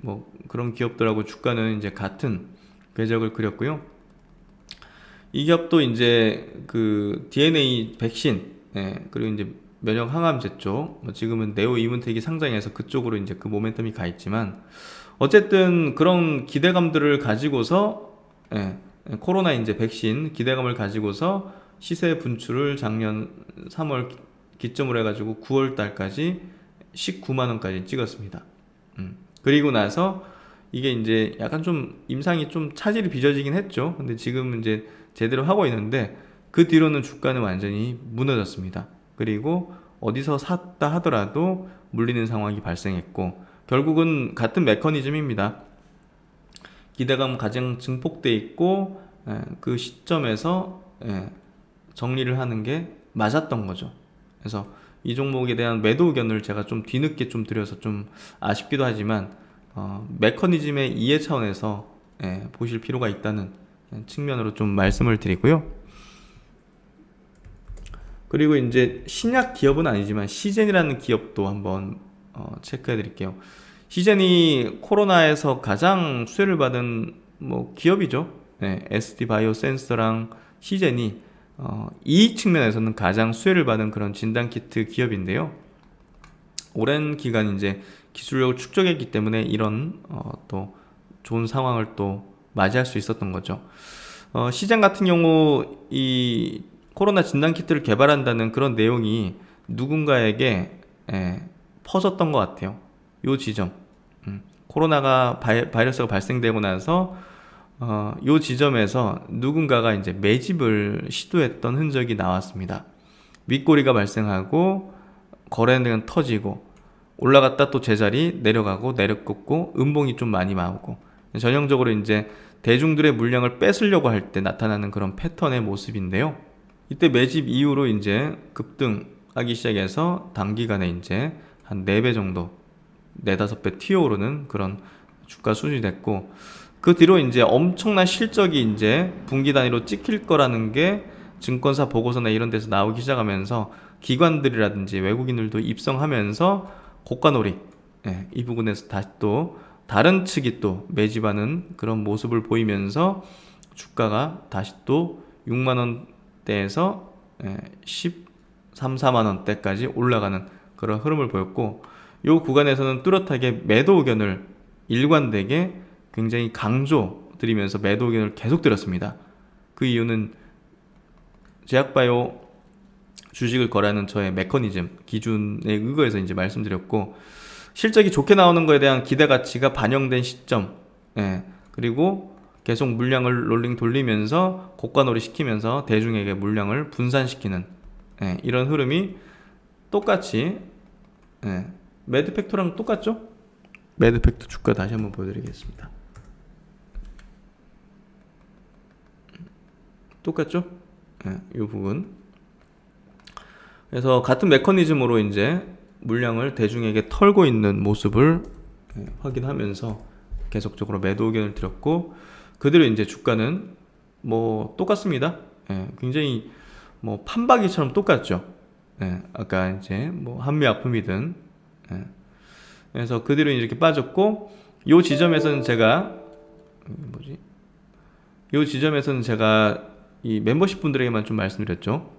뭐 그런 기업들하고 주가는 이제 같은 궤적을 그렸고요. 이 기업도 이제 그 DNA 백신, 그리고 이제 면역 항암제 쪽, 지금은 네오 이문텍이 상장해서 그쪽으로 이제 그 모멘텀이 가 있지만, 어쨌든 그런 기대감들을 가지고서 코로나 이제 백신 기대감을 가지고서 시세 분출을 작년 3월 기점으로 해가지고 9월 달까지 19만 원까지 찍었습니다. 그리고 나서 이게 이제 약간 좀 임상이 좀 차질이 빚어지긴 했죠. 근데 지금 이제 제대로 하고 있는데 그 뒤로는 주가는 완전히 무너졌습니다. 그리고 어디서 샀다 하더라도 물리는 상황이 발생했고, 결국은 같은 메커니즘입니다. 기대감 가장 증폭돼 있고 그 시점에서 정리를 하는 게 맞았던 거죠. 그래서 이 종목에 대한 매도 의견을 제가 좀 뒤늦게 좀 드려서 좀 아쉽기도 하지만 메커니즘의 이해 차원에서 보실 필요가 있다는 측면으로 좀 말씀을 드리고요. 그리고 이제 신약 기업은 아니지만 시젠이라는 기업도 한번 체크해 드릴게요. 시젠이 코로나에서 가장 수혜를 받은 뭐 기업이죠. SD 바이오 센서랑 시젠이 이익 측면에서는 가장 수혜를 받은 그런 진단키트 기업인데요. 오랜 기간 이제 기술력을 축적했기 때문에 이런 또 좋은 상황을 또 맞이할 수 있었던 거죠. 시젠 같은 경우 이 코로나 진단키트를 개발한다는 그런 내용이 누군가에게 퍼졌던 것 같아요. 요 지점, 코로나가 바이러스가 발생되고 나서 요 지점에서 누군가가 이제 매집을 시도했던 흔적이 나왔습니다. 윗꼬리가 발생하고 거래는 터지고 올라갔다 또 제자리 내려가고 내려꽂고 음봉이 좀 많이 나오고, 전형적으로 이제 대중들의 물량을 뺏으려고 할 때 나타나는 그런 패턴의 모습인데요. 이때 매집 이후로 이제 급등하기 시작해서 단기간에 이제 한 4배 정도, 4~5배 튀어오르는 그런 주가 수준이 됐고, 그 뒤로 이제 엄청난 실적이 이제 분기 단위로 찍힐 거라는 게 증권사 보고서나 이런 데서 나오기 시작하면서 기관들이라든지 외국인들도 입성하면서 고가놀이, 이 부분에서 다시 또 다른 측이 또 매집하는 그런 모습을 보이면서 주가가 다시 또 6만원대에서 13, 14만원대까지 올라가는 그런 흐름을 보였고, 이 구간에서는 뚜렷하게 매도 의견을 일관되게 굉장히 강조드리면서 매도 의견을 계속 드렸습니다. 그 이유는 제약바이오 주식을 거래하는 저의 메커니즘, 기준에 의거해서 이제 말씀드렸고, 실적이 좋게 나오는 거에 대한 기대 가치가 반영된 시점, 그리고 계속 물량을 롤링 돌리면서 고가놀이 시키면서 대중에게 물량을 분산시키는 이런 흐름이 똑같이 매드팩토랑 똑같죠? 매드팩토 주가 다시 한번 보여드리겠습니다. 똑같죠? 이 부분. 그래서 같은 메커니즘으로 이제 물량을 대중에게 털고 있는 모습을 확인하면서 계속적으로 매도 의견을 드렸고, 그대로 이제 주가는 뭐 똑같습니다. 굉장히 뭐 판박이처럼 똑같죠. 아까 이제 뭐 한미약품이든. 그래서 그대로 이렇게 빠졌고, 요 지점에서는 제가 이 멤버십 분들에게만 좀 말씀드렸죠.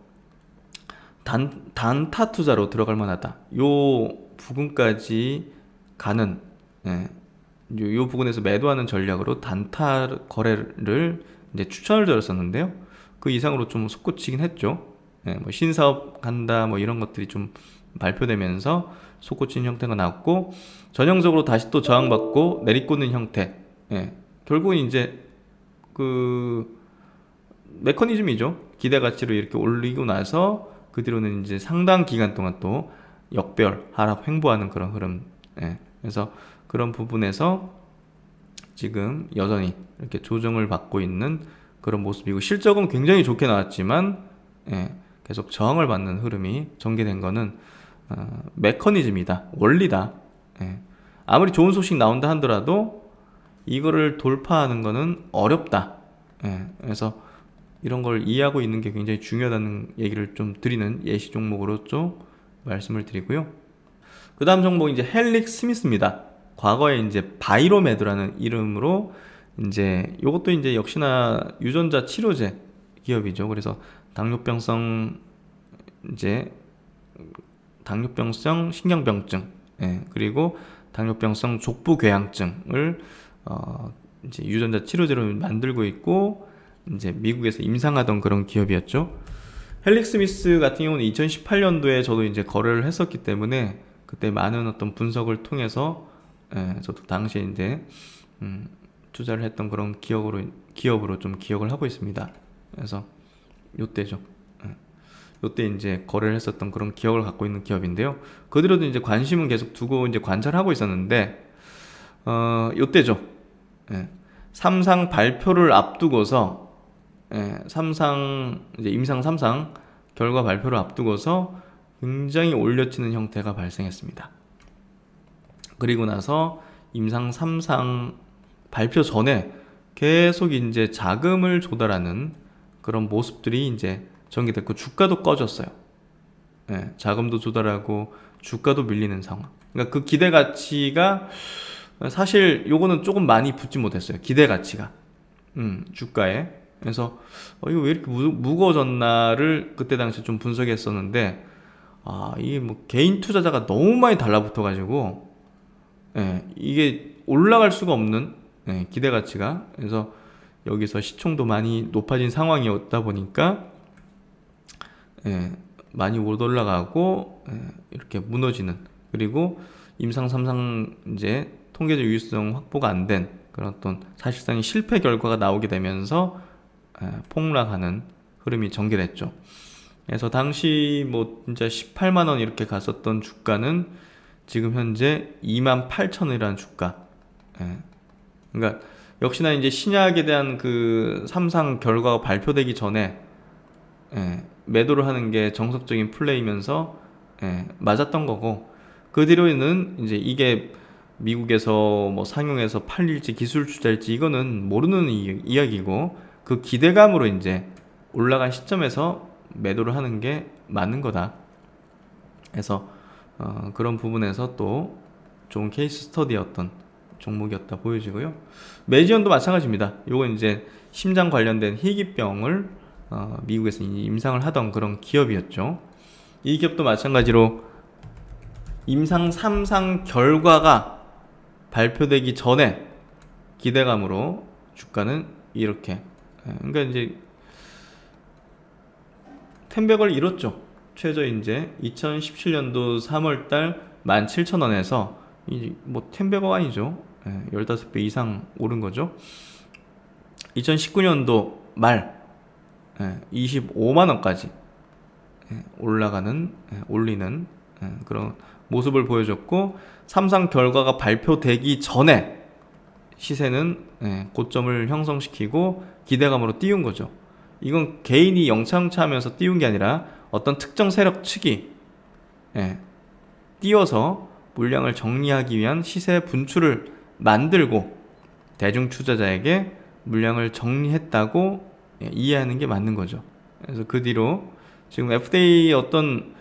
단타 투자로 들어갈 만하다. 요 부분까지 가는, 요 부분에서 매도하는 전략으로 단타 거래를 이제 추천을 드렸었는데요. 그 이상으로 좀 솟구치긴 했죠. 뭐 신사업 간다 뭐 이런 것들이 좀 발표되면서 솟구친 형태가 나왔고, 전형적으로 다시 또 저항받고 내리꽂는 형태. 결국은 이제 그 메커니즘이죠. 기대 가치로 이렇게 올리고 나서 그 뒤로는 이제 상당 기간 동안 또 역별 하락 횡보하는 그런 흐름. 그래서 그런 부분에서 지금 여전히 이렇게 조정을 받고 있는 그런 모습이고, 실적은 굉장히 좋게 나왔지만 계속 저항을 받는 흐름이 전개된 거는 메커니즘이다, 원리다. 아무리 좋은 소식 나온다 하더라도 이거를 돌파하는 거는 어렵다. 그래서 이런 걸 이해하고 있는 게 굉장히 중요하다는 얘기를 좀 드리는 예시 종목으로 좀 말씀을 드리고요. 그 다음 종목이 이제 헬릭 스미스입니다. 과거에 이제 바이로메드라는 이름으로 이제 요것도 이제 역시나 유전자 치료제 기업이죠. 그래서 당뇨병성 신경병증, 그리고 당뇨병성 족부궤양증을 이제 유전자 치료제로 만들고 있고, 이제 미국에서 임상하던 그런 기업이었죠. 헬릭 스미스 같은 경우는 2018년도에 저도 이제 거래를 했었기 때문에 그때 많은 어떤 분석을 통해서 저도 당시에 이제 투자를 했던 그런 기업으로 좀 기억을 하고 있습니다. 그래서 요때죠. 요때 이제 거래를 했었던 그런 기억을 갖고 있는 기업인데요. 그대로도 이제 관심은 계속 두고 이제 관찰하고 있었는데, 요때죠. 삼상 발표를 앞두고서, 이제 임상 3상 결과 발표를 앞두고서 굉장히 올려치는 형태가 발생했습니다. 그리고 나서 임상 3상 발표 전에 계속 이제 자금을 조달하는 그런 모습들이 이제 전개됐고, 주가도 꺼졌어요. 자금도 조달하고 주가도 밀리는 상황. 그러니까 그 기대 가치가 사실 요거는 조금 많이 붙지 못했어요. 기대 가치가 주가에. 그래서 이거 왜 이렇게 무거워졌나를 그때 당시 좀 분석했었는데, 이게 뭐 개인 투자자가 너무 많이 달라붙어 가지고 이게 올라갈 수가 없는 기대 가치가. 그래서 여기서 시총도 많이 높아진 상황이었다 보니까 많이 못 올라가고 이렇게 무너지는, 그리고 임상 3상 이제 통계적 유효성 확보가 안 된 그런 어떤 사실상의 실패 결과가 나오게 되면서 폭락하는 흐름이 전개됐죠. 그래서 당시 뭐 진짜 18만 원 이렇게 갔었던 주가는 지금 현재 28,000원이라는 주가. 그러니까 역시나 이제 신약에 대한 그 3상 결과가 발표되기 전에 매도를 하는 게 정석적인 플레이면서 맞았던 거고, 그 뒤로는 이제 이게 미국에서 뭐 상용해서 팔릴지 기술 투자일지 이거는 모르는 이야기고, 그 기대감으로 이제 올라간 시점에서 매도를 하는 게 맞는 거다. 그래서 그런 부분에서 또 좋은 케이스 스터디였던 종목이었다 보여지고요. 메지언도 마찬가지입니다. 요건 이제 심장 관련된 희귀병을 미국에서 임상을 하던 그런 기업이었죠. 이 기업도 마찬가지로 임상 3상 결과가 발표되기 전에 기대감으로 주가는 이렇게 그러니까 이제 텐백을 이뤘죠. 최저 이제 2017년도 3월달 17,000원에서 뭐 텐백가 아니죠. 15배 이상 오른 거죠. 2019년도 말 25만원까지 올리는 그런 모습을 보여줬고, 삼상 결과가 발표되기 전에 시세는 고점을 형성시키고 기대감으로 띄운 거죠. 이건 개인이 영차영차 하면서 띄운 게 아니라 어떤 특정 세력 측이 띄워서 물량을 정리하기 위한 시세 분출을 만들고 대중 투자자에게 물량을 정리했다고 이해하는 게 맞는 거죠. 그래서 그 뒤로 지금 FDA 어떤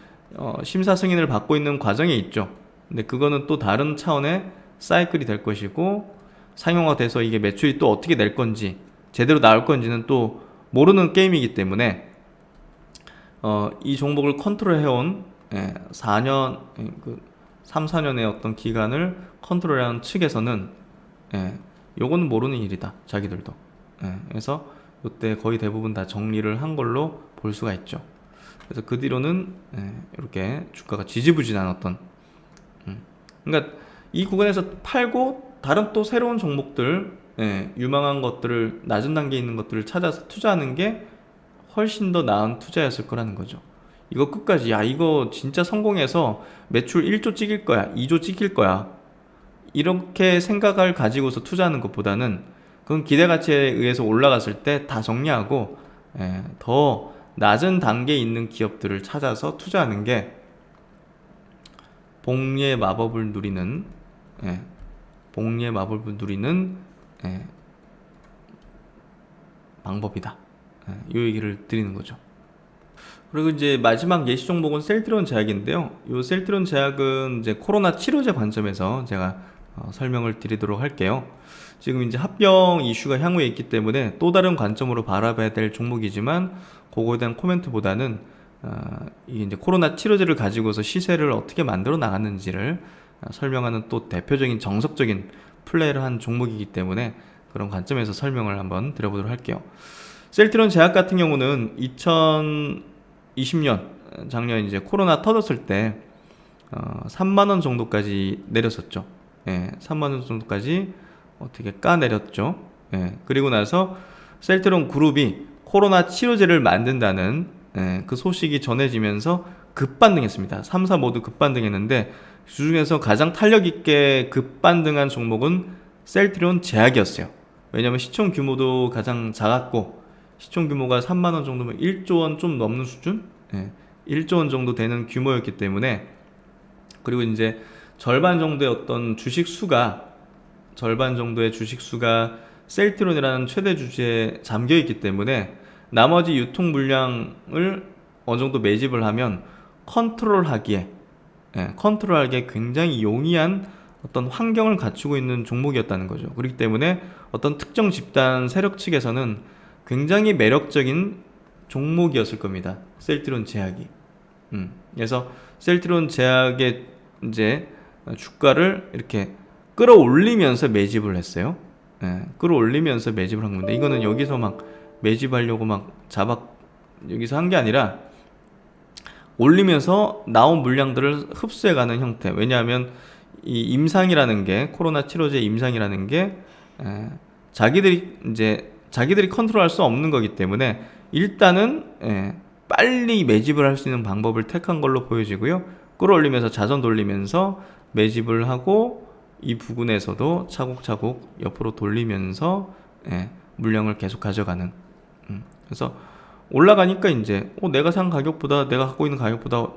심사 승인을 받고 있는 과정에 있죠. 근데 그거는 또 다른 차원의 사이클이 될 것이고, 상용화돼서 이게 매출이 또 어떻게 낼 건지, 제대로 나올 건지는 또 모르는 게임이기 때문에 이 종목을 컨트롤해온 4년, 3, 4년의 어떤 기간을 컨트롤한 측에서는 요거는 모르는 일이다, 자기들도. 그래서 이때 거의 대부분 다 정리를 한 걸로 볼 수가 있죠. 그래서 그 뒤로는 이렇게 주가가 지지부진한 어떤 그러니까 이 구간에서 팔고 다른 또 새로운 종목들, 유망한 것들을, 낮은 단계에 있는 것들을 찾아서 투자하는 게 훨씬 더 나은 투자였을 거라는 거죠. 이거 끝까지 이거 진짜 성공해서 매출 1조 찍을 거야, 2조 찍힐 거야, 이렇게 생각을 가지고서 투자하는 것보다는 그건 기대가치에 의해서 올라갔을 때 다 정리하고 더 낮은 단계에 있는 기업들을 찾아서 투자하는 게 복리의 마법을 누리는 방법이다. 이 얘기를 드리는 거죠. 그리고 이제 마지막 예시 종목은 셀트리온 제약인데요. 이 셀트리온 제약은 이제 코로나 치료제 관점에서 제가 설명을 드리도록 할게요. 지금 이제 합병 이슈가 향후에 있기 때문에 또 다른 관점으로 바라봐야 될 종목이지만, 그거에 대한 코멘트보다는 이게 이제 코로나 치료제를 가지고서 시세를 어떻게 만들어 나갔는지를 설명하는 또 대표적인 정석적인 플레이를 한 종목이기 때문에 그런 관점에서 설명을 한번 드려보도록 할게요. 셀트리온 제약 같은 경우는 2020년 작년 이제 코로나 터졌을 때 3만원 정도까지 내렸었죠. 3만원 정도까지 어떻게 까내렸죠. 그리고 나서 셀트리온 그룹이 코로나 치료제를 만든다는 그 소식이 전해지면서 급반등했습니다. 3사 모두 급반등했는데, 그중에서 가장 탄력 있게 급반등한 종목은 셀트리온 제약이었어요. 왜냐하면 시총 규모도 가장 작았고, 시총 규모가 3만원 정도면 1조원 좀 넘는 수준? 1조원 정도 되는 규모였기 때문에, 그리고 이제 절반 정도의 주식 수가 셀트리온이라는 최대 주주에 잠겨 있기 때문에 나머지 유통 물량을 어느 정도 매집을 하면 컨트롤하기에 굉장히 용이한 어떤 환경을 갖추고 있는 종목이었다는 거죠. 그렇기 때문에 어떤 특정 집단 세력 측에서는 굉장히 매력적인 종목이었을 겁니다. 셀트리온 제약이. 그래서 셀트리온 제약의 이제 주가를 이렇게 끌어올리면서 매집을 했어요. 끌어올리면서 매집을 한 건데, 이거는 여기서 막 매집하려고 막 여기서 한 게 아니라 올리면서 나온 물량들을 흡수해가는 형태. 왜냐하면 이 임상이라는 게, 코로나 치료제 임상이라는 게 자기들이 컨트롤할 수 없는 거기 때문에 일단은 빨리 매집을 할 수 있는 방법을 택한 걸로 보여지고요. 끌어올리면서 자전 돌리면서 매집을 하고, 이 부분에서도 차곡차곡 옆으로 돌리면서 물량을 계속 가져가는. 그래서 올라가니까 이제 내가 산 가격보다, 내가 갖고 있는 가격보다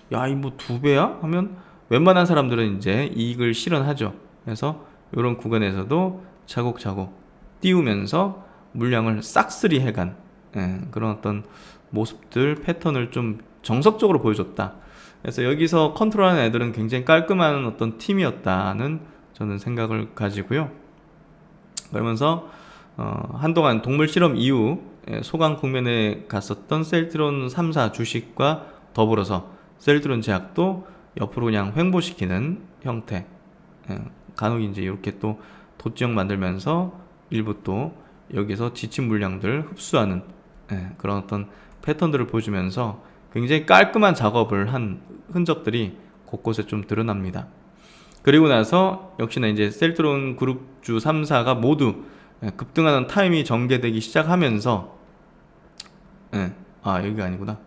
이 뭐 2배야? 하면 웬만한 사람들은 이제 이익을 실현하죠. 그래서 이런 구간에서도 차곡차곡 띄우면서 물량을 싹쓸이 해간 그런 어떤 모습들, 패턴을 좀 정석적으로 보여줬다. 그래서 여기서 컨트롤하는 애들은 굉장히 깔끔한 어떤 팀이었다는 저는 생각을 가지고요. 그러면서 한동안 동물 실험 이후 소강 국면에 갔었던 셀트리온 3사 주식과 더불어서 셀트리온 제약도 옆으로 그냥 횡보시키는 형태, 간혹 이제 이렇게 또 도지역 만들면서 일부 또 여기서 지침 물량들 흡수하는 그런 어떤 패턴들을 보여주면서 굉장히 깔끔한 작업을 한 흔적들이 곳곳에 좀 드러납니다. 그리고 나서 역시나 이제 셀트론 그룹주 3사가 모두 급등하는 타임이 전개되기 시작하면서 여기가 아니구나.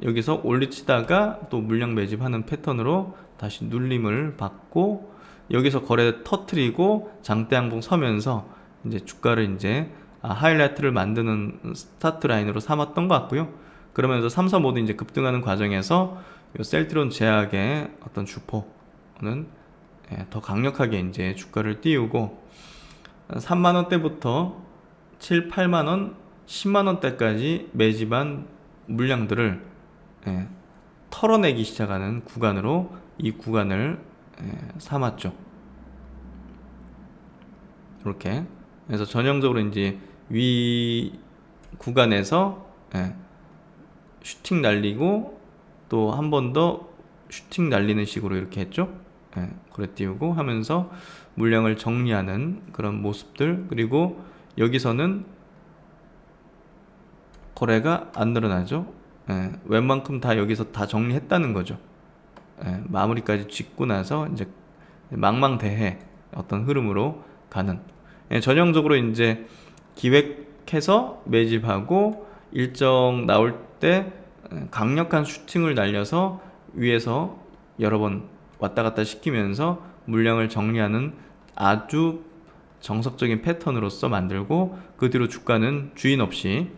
여기서 올리치다가 또 물량 매집하는 패턴으로 다시 눌림을 받고 여기서 거래 터트리고 장대 양봉 서면서 이제 주가를 이제 하이라이트를 만드는 스타트 라인으로 삼았던 것 같고요. 그러면서 3사 모두 이제 급등하는 과정에서 요 셀트론 제약의 어떤 주포는 더 강력하게 이제 주가를 띄우고 3만 원대부터 7, 8만 원, 10만 원대까지 매집한 물량들을 털어내기 시작하는 구간으로 이 구간을 삼았죠. 이렇게. 그래서 전형적으로 이제 위 구간에서 슈팅 날리고 또 한 번 더 슈팅 날리는 식으로 이렇게 했죠. 거래 띄우고 하면서 물량을 정리하는 그런 모습들. 그리고 여기서는 거래가 안 늘어나죠. 웬만큼 다 여기서 다 정리했다는 거죠. 마무리까지 짓고 나서 이제 망망대해 어떤 흐름으로 가는 전형적으로 이제 기획해서 매집하고 일정 나올 때 강력한 슈팅을 날려서 위에서 여러 번 왔다 갔다 시키면서 물량을 정리하는 아주 정석적인 패턴으로서 만들고 그 뒤로 주가는 주인 없이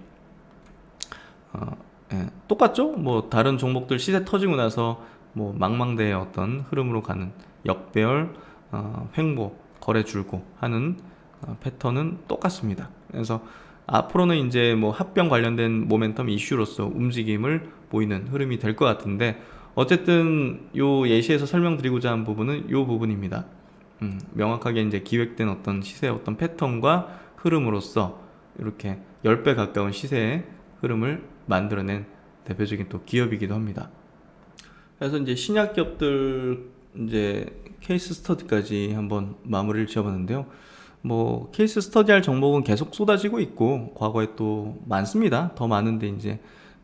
똑같죠? 뭐 다른 종목들 시세 터지고 나서 뭐 망망대해 어떤 흐름으로 가는 역배열, 횡보, 거래 줄고 하는 패턴은 똑같습니다. 그래서 앞으로는 이제 뭐 합병 관련된 모멘텀 이슈로서 움직임을 보이는 흐름이 될 것 같은데 어쨌든 요 예시에서 설명드리고자 한 부분은 요 부분입니다. 명확하게 이제 기획된 어떤 시세의 어떤 패턴과 흐름으로서 이렇게 10배 가까운 시세의 흐름을 만들어낸 대표적인 또 기업이기도 합니다. 그래서 이제 신약 기업들 이제 케이스 스터디까지 한번 마무리를 지어봤는데요. 뭐 케이스 스터디할 종목은 계속 쏟아지고 있고 과거에 또 많습니다. 더 많은데 이제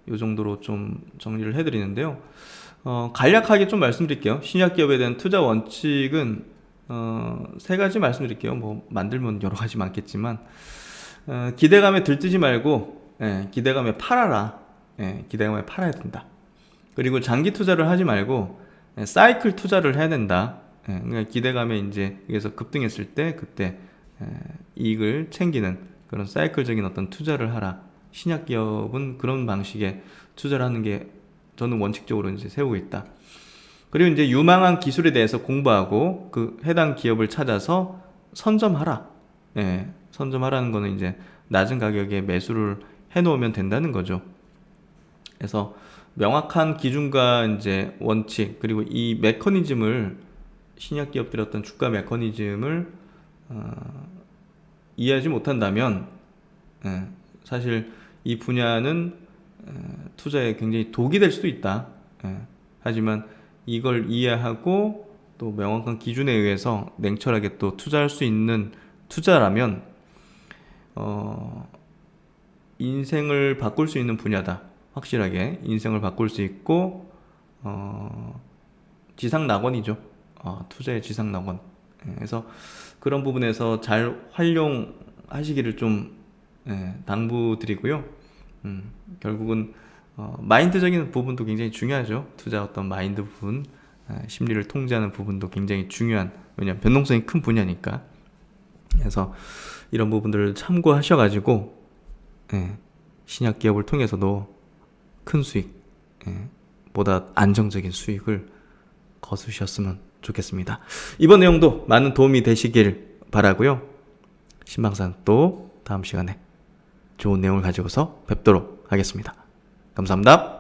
이 정도로 좀 정리를 해드리는데요. 간략하게 좀 말씀드릴게요. 신약 기업에 대한 투자 원칙은 세 가지 말씀드릴게요. 뭐 만들면 여러 가지 많겠지만 기대감에 들뜨지 말고 기대감에 팔아라. 기대감에 팔아야 된다. 그리고 장기 투자를 하지 말고 사이클 투자를 해야 된다. 그러니까 기대감에 이제 여기서 급등했을 때 그때 이익을 챙기는 그런 사이클적인 어떤 투자를 하라. 신약 기업은 그런 방식의 투자를 하는 게 저는 원칙적으로 이제 세우고 있다. 그리고 이제 유망한 기술에 대해서 공부하고 그 해당 기업을 찾아서 선점하라. 선점하라는 거는 이제 낮은 가격에 매수를 해놓으면 된다는 거죠. 그래서 명확한 기준과 이제 원칙 그리고 이 메커니즘을 신약 기업들의 어떤 주가 메커니즘을 이해하지 못한다면 사실 이 분야는 투자에 굉장히 독이 될 수도 있다. 하지만 이걸 이해하고 또 명확한 기준에 의해서 냉철하게 또 투자할 수 있는 투자라면 인생을 바꿀 수 있는 분야다. 확실하게 인생을 바꿀 수 있고 지상낙원이죠. 투자의 지상낙원. 그래서 그런 부분에서 잘 활용하시기를 좀 당부드리고요. 결국은 마인드적인 부분도 굉장히 중요하죠. 투자 어떤 마인드 부분, 심리를 통제하는 부분도 굉장히 중요한, 왜냐하면 변동성이 큰 분야니까. 그래서 이런 부분들을 참고하셔가지고 신약 기업을 통해서도 큰 수익, 보다 안정적인 수익을 거두셨으면 좋겠습니다. 이번 내용도 많은 도움이 되시길 바라고요. 신방산 또 다음 시간에 좋은 내용을 가지고서 뵙도록 하겠습니다. 감사합니다.